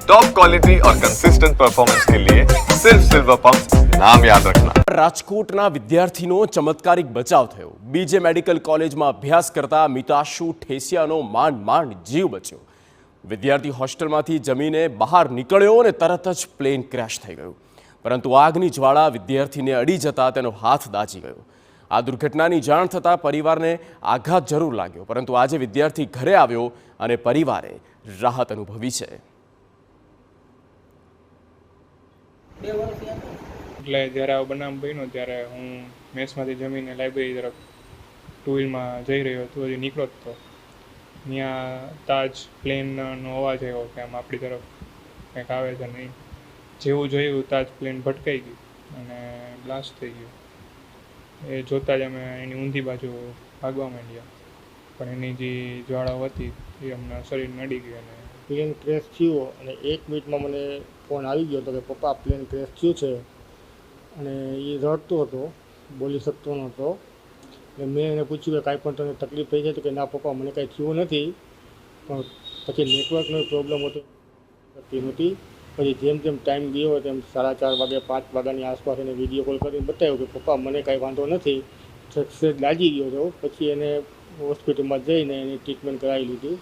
Top quality और consistent performance के लिए सिर्फ सिल्वर पंप नाम याद रखना। રાજકોટના વિદ્યાર્થીનો ચમત્કારિક બચાવ થયો। બીજે મેડિકલ કોલેજમાં અભ્યાસ કરતા મિતાશુ ઠેસિયાનો માંડ જીવ બચ્યો। વિદ્યાર્થી હોસ્ટેલમાંથી જમીને બહાર નીકળ્યો અને તરત જ પ્લેન ક્રેશ થઈ ગયું, પરંતુ આગની જ્વાળા વિદ્યાર્થીને અડી જતા તેનો હાથ દાઝી ગયો। આ દુર્ઘટનાની જાણ થતાં પરિવારને આઘાત જરૂર લાગ્યો, પરંતુ આજે વિદ્યાર્થી ઘરે આવ્યો અને પરિવારે રાહત અનુભવી છે। એટલે જ્યારે આ બનાવ બન્યો ત્યારે હું મેસમાંથી જમીને લાઇબ્રેરી તરફ ટુ વ્હીલમાં જઈ રહ્યો હતો, હજી નીકળો જ હતો। ત્યાં તાજ પ્લેનનો અવાજ આવ્યો કે આમ આપણી તરફ કંઈક આવે છે નહીં। જેવું જોયું તાજ પ્લેન ભટકાઈ ગયું અને બ્લાસ્ટ થઈ ગયું। એ જોતાં જ અમે એની ઊંધી બાજુ ભાગવા માંડ્યા, પણ એની જે જ્વાળાઓ હતી એ અમને શરીરને અડી ગઈ અને પ્લેન ક્રેશ થયો અને 1 મિનિટમાં મને ફોન આવી ગયો હતો કે પપ્પા પ્લેન ક્રેશ થયું છે, અને એ રડતો હતો, બોલી શકતો નહોતો। એટલે મેં એને પૂછ્યું કે કાંઈ પણ તને તકલીફ થઈ જાય તો કે ના પપ્પા મને કાંઈ થયું નથી, પણ પછી નેટવર્કનો પ્રોબ્લેમ હતો થતી નહોતી। પછી જેમ જેમ ટાઈમ ગયો તેમ 4:30 વાગે 5 વાગ્યાની આસપાસ એને વિડીયો કોલ કરીને બતાવ્યું કે પપ્પા મને કાંઈ વાંધો નથી, સક્સેસ લાગી ગયો હતો। પછી એને હોસ્પિટલમાં જઈને એની ટ્રીટમેન્ટ કરાવી લીધી।